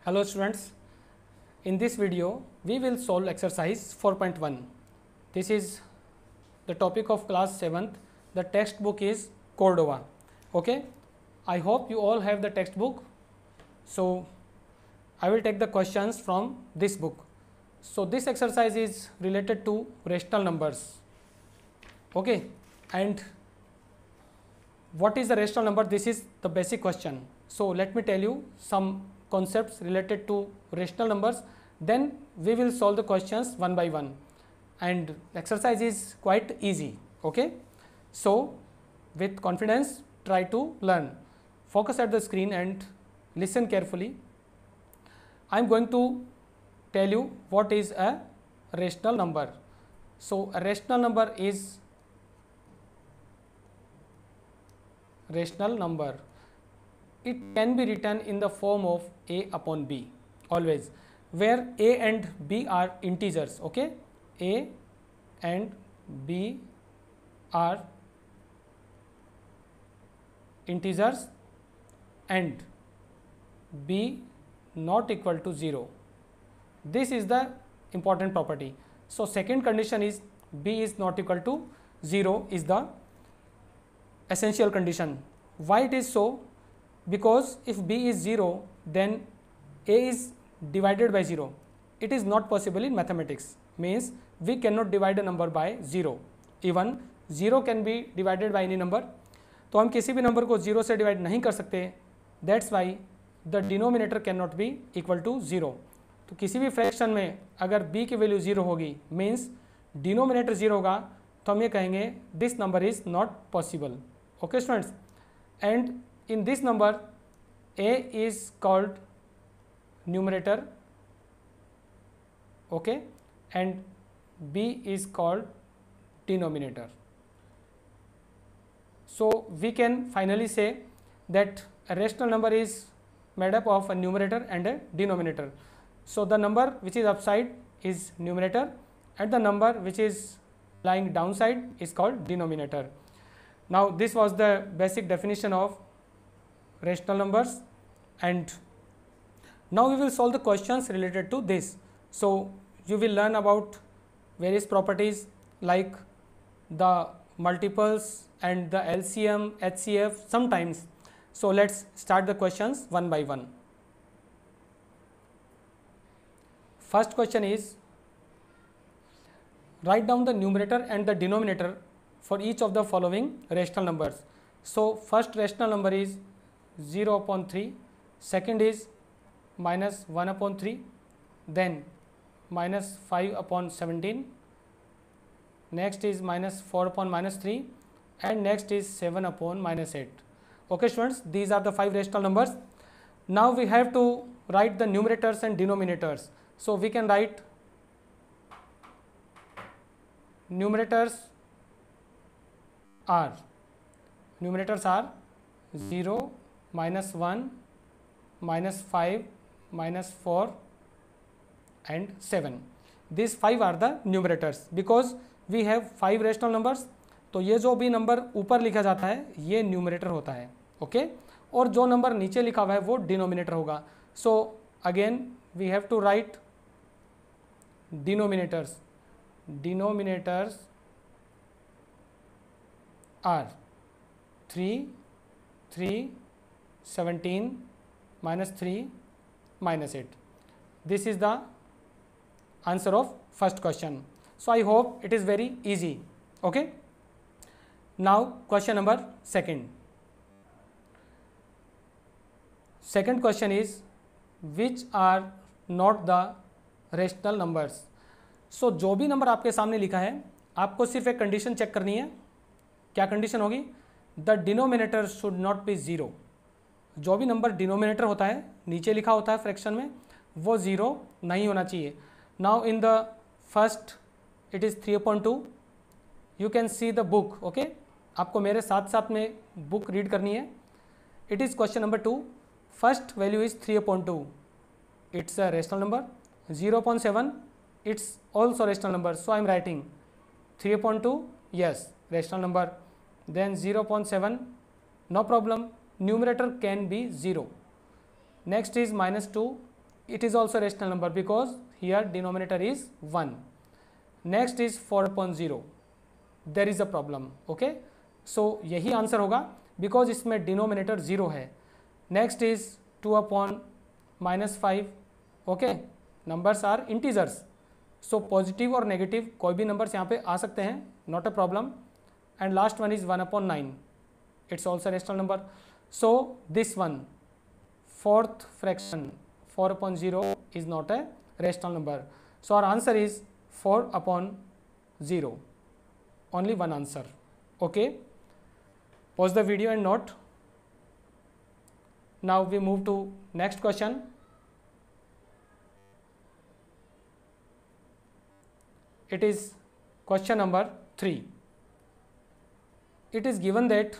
Hello students, in this video we will solve exercise 4.1. This is the topic of class 7th. The textbook is Cordova. Okay, I hope you all have the textbook. So I will take the questions from this book. So this exercise is related to rational numbers. Okay, and what is the rational number? This is the basic question. So let me tell you some concepts related to rational numbers, then we will solve the questions one by one, and exercise is quite easy. Okay, so with confidence try to learn. Focus at the screen and listen carefully. I am going to tell you what is a rational number. So a rational number is rational number. It can be written in the form of a upon b always, where a and b are integers. Okay, a and b are integers and b not equal to 0. This is the important property. So second condition is b is not equal to 0 is the essential condition. Why it is so? Because if b is 0, then a is divided by 0. It is not possible in mathematics. Means we cannot divide a number by 0. Even 0 can be divided by any number. तो हम किसी भी number को 0 से divide नहीं कर सकते. That's why the denominator cannot be equal to 0. तो किसी भी फ्रैक्शन में अगर b की वैल्यू 0 होगी, मीन्स डिनोमिनेटर 0 होगा, तो हम ये कहेंगे this number is not possible. Okay students, and in this number a is called numerator, okay, and b is called denominator. So we can finally say that a rational number is made up of a numerator and a denominator. So the number which is upside is numerator and the number which is lying downside is called denominator. Now this was the basic definition of rational numbers, and now we will solve the questions related to this. So you will learn about various properties like the multiples and the LCM, HCF sometimes. So let's start the questions one by one. First question is, write down the numerator and the denominator for each of the following rational numbers. So first rational number is 0 upon 3, second is minus 1 upon 3, then minus 5 upon 17, next is minus 4 upon minus 3, and next is 7 upon minus 8. Okay students, these are the 5 rational numbers. Now we have to write the numerators and denominators. So we can write numerators are 0, minus 1, minus 5, minus 4 and 7. These 5 are the numerators because we have 5 rational numbers. तो ये जो भी number ऊपर लिखा जाता है ये numerator होता है. ओके, और जो नंबर नीचे लिखा हुआ है वो डिनोमिनेटर होगा. So again we have to write denominators. Denominators are 3, 3, 17, minus 3, minus 8. This is the answer of first question. So I hope it is very easy. Okay. Now question number second. Second question is, which are not the rational numbers? So जो भी number आपके सामने लिखा है आपको सिर्फ एक condition check करनी है. क्या कंडीशन होगी? The denominator should not be 0. जो भी नंबर डिनोमिनेटर होता है नीचे लिखा होता है फ्रैक्शन में वो 0 नहीं होना चाहिए. Now in the first it is 3/2. You can see the book. Okay, आपको मेरे साथ साथ में बुक रीड करनी है. It is question number 2. First value is 3/2. It's a rational number. 0/7 it's also rational number. So I am writing 3/2, yes, rational number. Then 0/7, no problem, numerator can be 0. Next is -2, it is also rational number because here denominator is 1. Next is 4/0, there is a problem. Okay, so यही answer होगा because इसमें denominator 0 है. Next is 2/-5. Okay, numbers are integers, so positive और नेगेटिव कोई भी numbers यहाँ पे आ सकते हैं, not a problem. And last one is 1/9, it's also rational number. So this one, fourth fraction 4/0 is not a rational number. So our answer is 4/0. Only one answer. Okay. Pause the video and note. Now we move to next question. It is question number 3. It is given that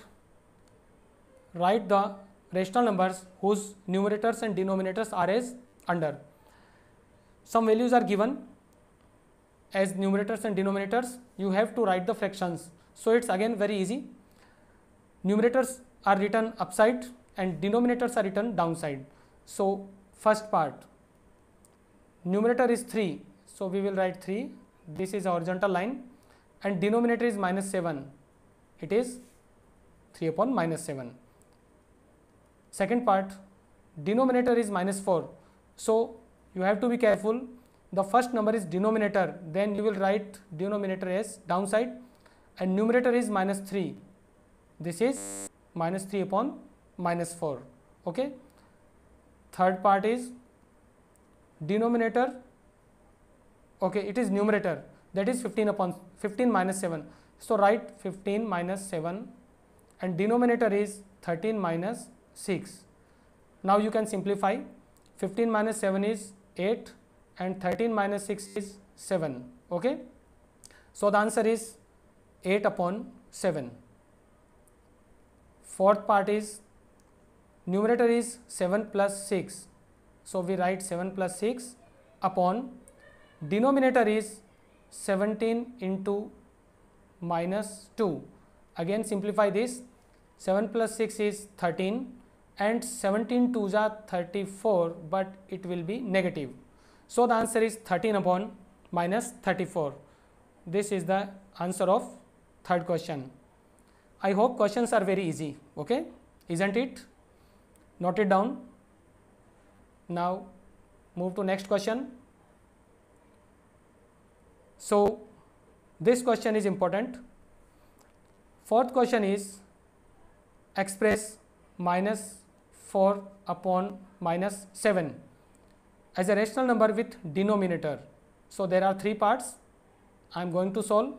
write the rational numbers whose numerators and denominators are as under. Some values are given as numerators and denominators. You have to write the fractions. So it's again very easy. Numerators are written upside and denominators are written downside. So first part, numerator is 3, so we will write 3. This is a horizontal line, and denominator is -7. It is 3/-7. Second part, denominator is -4, so you have to be careful. The first number is denominator, then you will write denominator as downside, and numerator is -3. This is -3/-4. Okay. Third part is denominator, okay, it is numerator, that is 15/15 -7, so write 15 - 7, and denominator is 13 - 6. Now you can simplify. 15 - 7 is 8 and 13 - 6 is 7. Okay, so the answer is 8/7. Fourth part is numerator is 7 + 6, so we write 7 + 6 upon denominator is 17 × -2. Again simplify this. 7 + 6 is 13 and 17 2s are 34, but it will be negative. So the answer is 13/-34. This is the answer of third question. I hope questions are very easy. Okay, isn't it? Note it down. Now move to next question. So this question is important. Fourth question is express -4/-7 as a rational number with denominator. So there are three parts. I am going to solve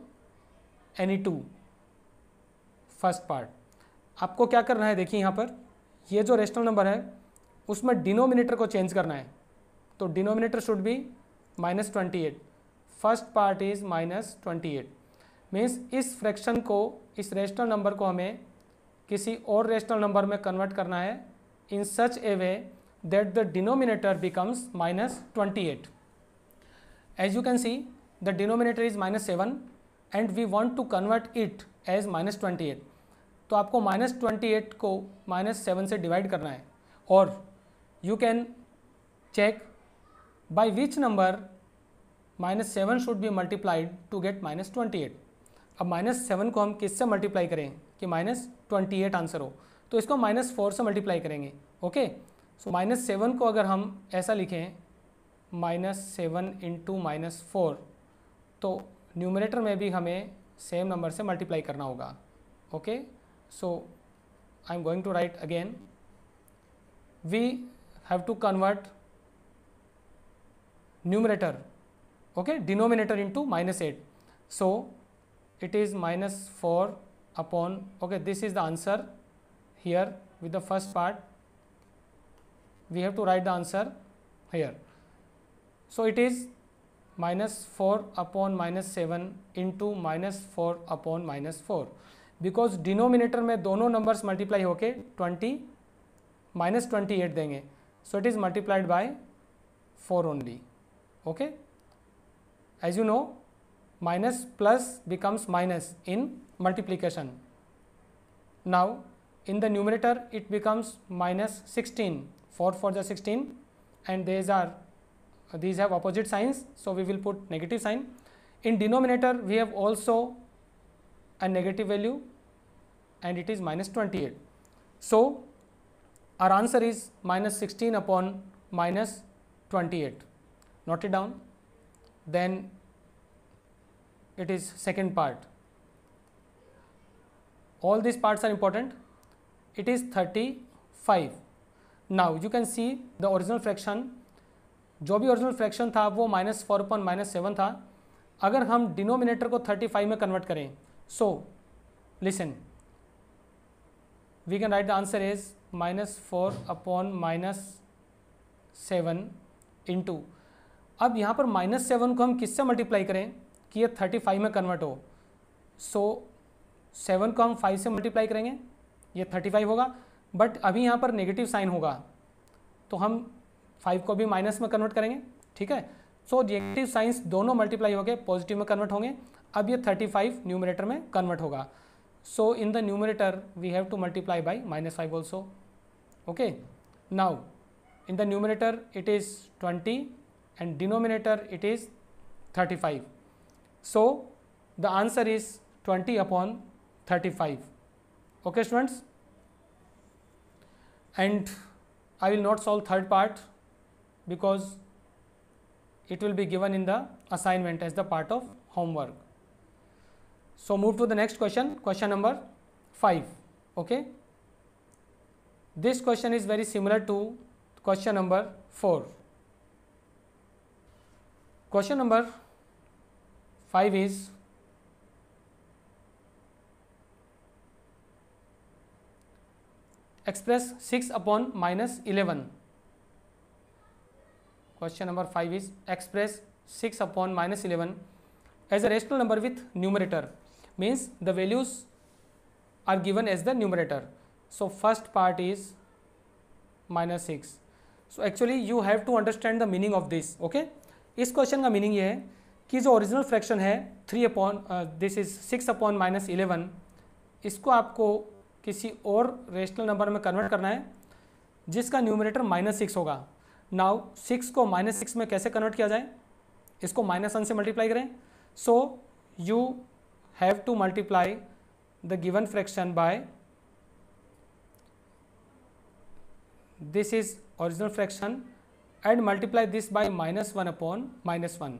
any two. First part, आपको क्या करना है, देखिए यहाँ पर ये जो rational number है उसमें डिनोमिनेटर को चेंज करना है. तो denominator should be -28. First part is -28, means इस फ्रैक्शन को, इस रेशनल नंबर को हमें किसी और रेशनल नंबर में कन्वर्ट करना है in such a way that the denominator becomes -28. As you can see the denominator is -7 and we want to convert it as -28. तो आपको -28 को -7 से डिवाइड करना है, और you can check by which number -7 should be multiplied to get -28. अब -7 को हम किससे मल्टीप्लाई करें कि -28 आंसर हो, तो इसको -4 से मल्टीप्लाई करेंगे. ओके, सो -7 को अगर हम ऐसा लिखें -7 × -4, तो न्यूमरेटर में भी हमें सेम नंबर से मल्टीप्लाई करना होगा. Okay, so I am going to write again. We have to convert numerator, okay, denominator into -8. So it is -4 upon, okay, this is the answer here with the first part. We have to write the answer here. So it is -4/-7 into -4/-4, because denominator में दोनों numbers multiply होके 28 देंगे. So it is multiplied by 4 only. Okay. As you know, minus plus becomes minus in multiplication. Now in the numerator it becomes -16, 4 4 16, and these have opposite signs, so we will put negative sign. In denominator we have also a negative value and it is minus 28. So our answer is minus 16 upon minus 28. Note it down. Then it is second part. All these parts are important. It is 35. Now you can see the original fraction. जो भी original fraction था वो -4 upon -7 था. अगर हम denominator को 35 में convert करें, so listen, we can write the answer is -4 upon -7 into, अब यहाँ पर -7 को हम किससे मल्टीप्लाई करें कि ये 35 में कन्वर्ट हो. सो 7 को हम 5 से मल्टीप्लाई करेंगे, ये 35 होगा. बट अभी यहाँ पर नेगेटिव साइन होगा तो हम 5 को भी माइनस में कन्वर्ट करेंगे. ठीक है. सो नेगेटिव साइंस दोनों मल्टीप्लाई हो गए, पॉजिटिव में कन्वर्ट होंगे. अब ये 35 न्यूमरेटर में कन्वर्ट होगा. So in the numerator we have to multiply by -5 also. Okay. Now in the numerator it is 20 and denominator it is 35. So the answer is 20 upon 35. Okay students, and I will not solve third part because it will be given in the assignment as the part of homework. So move to the next question, question number 5. Okay, this question is very similar to question number 4. Question number 5 is express 6 upon -11. Question number 5 is express 6 upon -11 as a rational number with numerator, means the values are given as the numerator. So first part is -6. So actually you have to understand the meaning of this. Okay. इस question का meaning ये है कि जो original fraction है 3 upon this is 6 upon -11, इसको आपको किसी और रेशनल नंबर में कन्वर्ट करना है जिसका न्यूमरेटर -6 होगा. नाउ 6 को -6 में कैसे कन्वर्ट किया जाए, इसको -1 से मल्टीप्लाई करें. So you have to multiply the given fraction by this is original fraction and multiply this by -1 upon -1.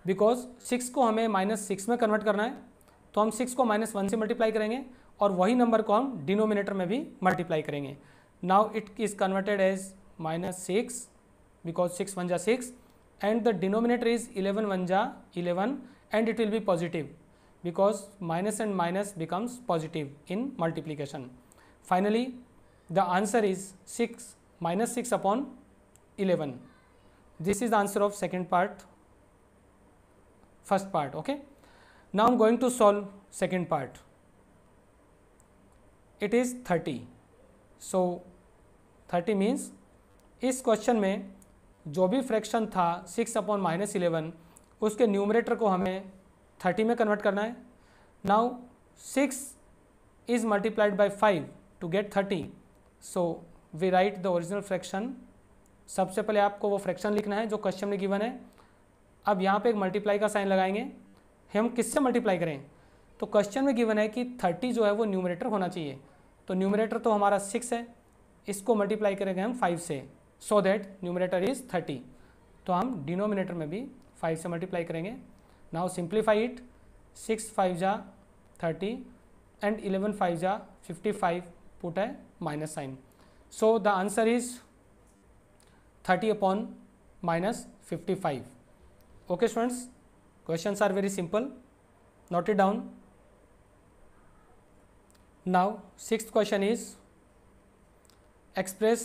Because 6 को हमें -6 में कन्वर्ट करना है तो हम 6 को -1 से मल्टीप्लाई करेंगे और वही नंबर को हम डिनोमिनेटर में भी मल्टीप्लाई करेंगे. Now it is converted as -6 because 6 1 जा 6 एंड द डिनोमिनेटर इज 11 1 जा 11 and it will be positive because minus and minus becomes positive in multiplication. Finally the answer is -6 upon 11. This is the answer of second part, first part. Okay. Now I am going to solve second part. It is 30. So 30 means इस question में जो भी fraction था 6 upon -11 उसके numerator को हमें 30 में convert करना है. Now 6 is multiplied by 5 to get 30. So we write the original fraction. सबसे पहले आपको वो फ्रैक्शन लिखना है जो क्वेश्चन में गिवन है. अब यहाँ पे एक मल्टीप्लाई का साइन लगाएंगे. हम किससे मल्टीप्लाई करें, तो क्वेश्चन में गिवन है कि 30 जो है वो न्यूमरेटर होना चाहिए. तो न्यूमरेटर तो हमारा 6 है, इसको मल्टीप्लाई करेंगे हम 5 से, सो दैट न्यूमरेटर इज़ 30. तो हम डिनोमिनेटर में भी 5 से मल्टीप्लाई करेंगे. Now simplify it. 6 5 जा 30 एंड 11 5 जा 55, पुट है minus sign. So the answer is 30 upon -55. Okay students, questions are very simple. Note it down. Now sixth question is express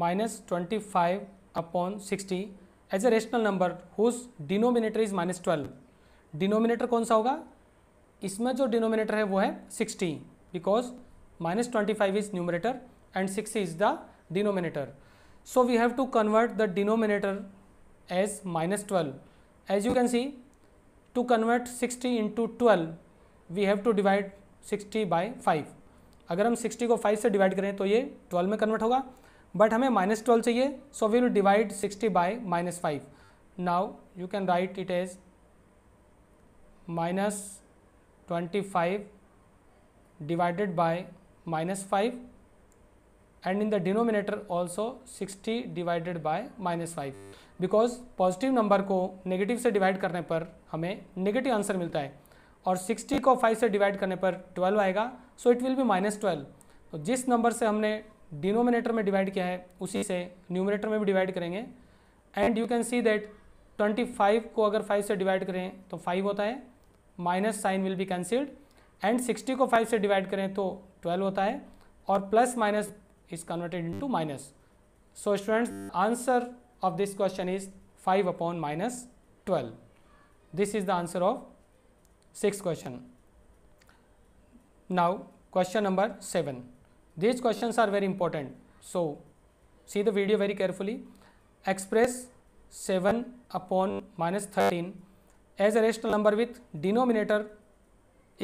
-25 upon 60 as a rational number whose denominator is -12. Denominator कौन सा होगा, इसमें जो denominator है वो है 60 because -25 is numerator and 60 is the denominator. So we have to convert the denominator as -12. As you can see, to convert 60 into 12 we have to divide 60 by 5. अगर हम 60 को 5 से डिवाइड करें तो ये 12 में कन्वर्ट होगा. बट हमें -12 चाहिए, so we will divide 60 by -5. Now you can write it as -25 divided by -5 and in the denominator also 60 divided by -5, because positive number को नेगेटिव से डिवाइड करने पर हमें नेगेटिव आंसर मिलता है और 60 को 5 से डिवाइड करने पर 12 आएगा, सो इट विल बी -12. तो जिस नंबर से हमने डिनोमिनेटर में डिवाइड किया है उसी से न्यूमरेटर में भी डिवाइड करेंगे. And you can see that 25 को अगर 5 से डिवाइड करें तो 5 होता है, minus sign will be cancelled, and 60 को 5 से डिवाइड करें तो 12 होता है, और plus minus is converted into minus. So students, answer of this question is 5 upon -12. This is the answer of 6th question. Now question number 7. These questions are very important, so see the video very carefully. Express 7 upon -13 as a rational number with denominator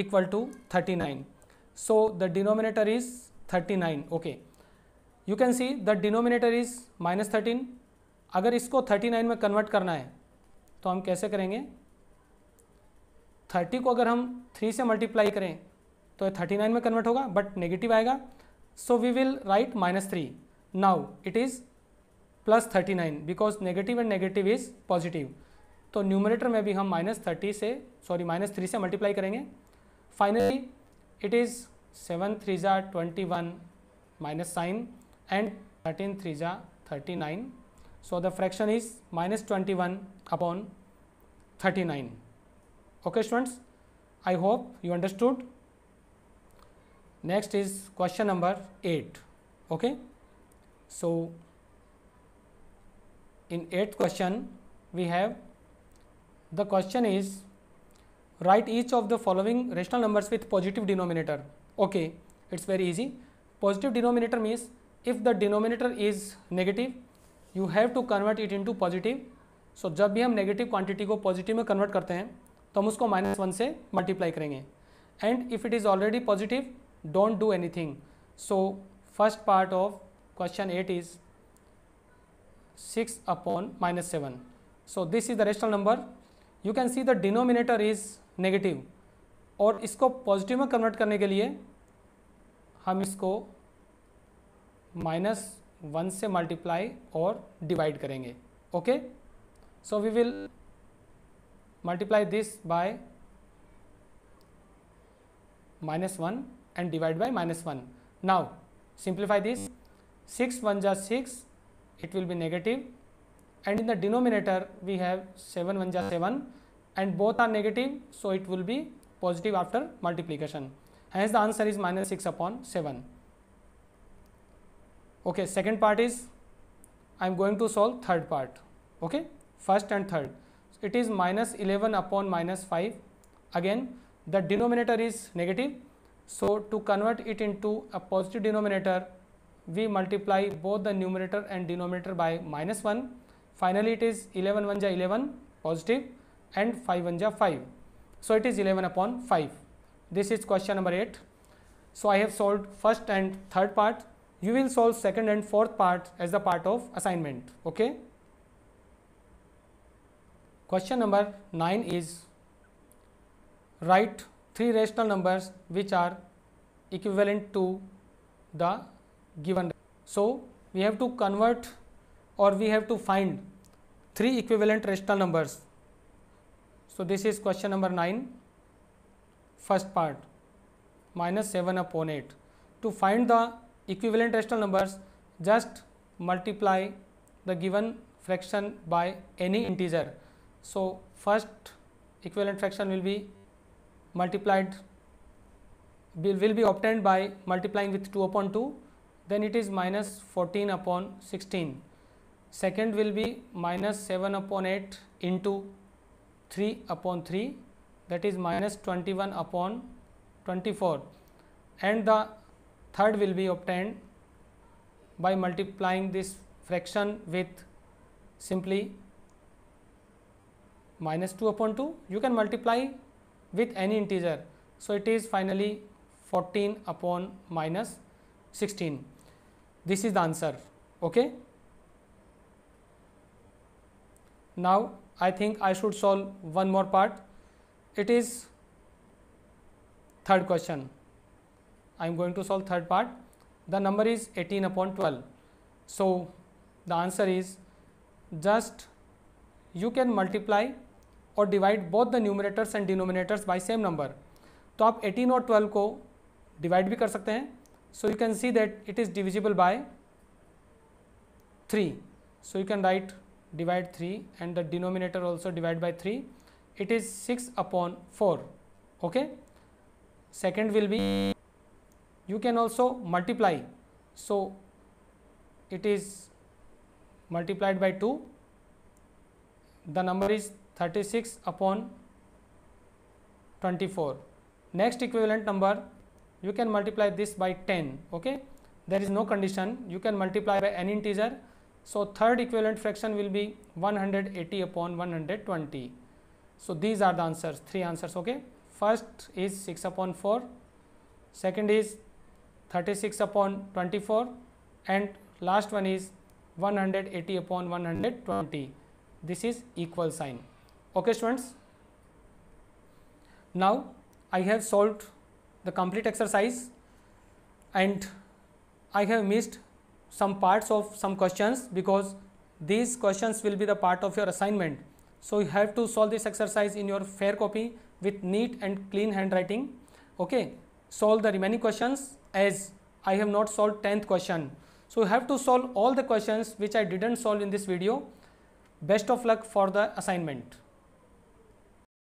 equal to 39. So the denominator is 39. Okay, you can see the denominator is -13. अगर इसको 39 में convert करना है तो हम कैसे करेंगे? 30 को अगर हम 3 से मल्टीप्लाई करें तो 39 में कन्वर्ट होगा, बट नेगेटिव आएगा, so we will write -3. Now it is +39 because negative and negative is positive. तो न्यूमरेटर में भी हम -3 से मल्टीप्लाई करेंगे. फाइनली इट इज़ 7 3 जा 21 माइनस साइन एंड 13 3 जा 39. So the fraction is -21 upon 39. Okay students, I hope you understood. Next is question number 8. Okay, so in 8th question we have, the question is write each of the following rational numbers with positive denominator. Okay, it's very easy. Positive denominator means if the denominator is negative you have to convert it into positive. So जब भी हम negative quantity को positive में convert करते हैं तो हम उसको -1 से मल्टीप्लाई करेंगे. And if it is already positive don't do anything. So first part of question 8 is 6 upon -7. So this is the rational number. You can see the denominator is negative, और इसको positive में convert करने के लिए हम इसको -1 से multiply और डिवाइड करेंगे. Okay, so we will multiply this by -1 and divide by -1. Now simplify this. 6 1 जा 6, it will be negative, and in the denominator we have 7 1 ja 7, and both are negative, so it will be positive after multiplication. Hence the answer is -6 upon 7. Okay, second part is I am going to solve third part. Okay, first and third. It is -11 upon -5. Again the denominator is negative, so to convert it into a positive denominator we multiply both the numerator and denominator by -1. Finally it is 11 1 ja 11 positive and 5 1 ja 5. So it is 11 upon 5. This is question number 8. So I have solved first and third part. You will solve second and fourth part as the part of assignment. Okay. Question number 9 is write 3 rational numbers which are equivalent to the given. So we have to convert, or we have to find 3 equivalent rational numbers. So this is question number 9, first part, -7 upon 8. To find the equivalent rational numbers, just multiply the given fraction by any integer. So first equivalent fraction will be multiplied, will be obtained by multiplying with 2 upon 2, then it is -14 upon 16. Second will be -7 upon 8 into 3 upon 3, that is -21 upon 24, and the third will be obtained by multiplying this fraction with simply -2 upon 2. You can multiply with any integer, so it is finally 14 upon -16. This is the answer. Okay. Now I think I should solve one more part. It is third question. I am going to solve third part. The number is 18 upon 12. So the answer is, just you can multiply और divide both the numerators and denominators by same number. तो आप 18 और 12 को divide भी कर सकते हैं. So you can see that it is divisible by 3. So you can right divide 3 and the denominator also divide by 3. It is 6 upon 4. Okay. Second will be, you can also multiply. So it is multiplied by 2. The number is 36 upon 24. Next equivalent number, you can multiply this by 10. Okay. There is no condition. You can multiply by any integer. So third equivalent fraction will be 180 upon 120. So these are the answers, 3 answers. Okay. First is 6 upon 4, second is 36 upon 24, and last one is 180 upon 120. This is equal sign. Okay students. Now I have solved the complete exercise and I have missed some parts of some questions because these questions will be the part of your assignment. So you have to solve this exercise in your fair copy with neat and clean handwriting. Okay. Solve the remaining questions as I have not solved 10th question. So you have to solve all the questions which I didn't solve in this video. Best of luck for the assignment.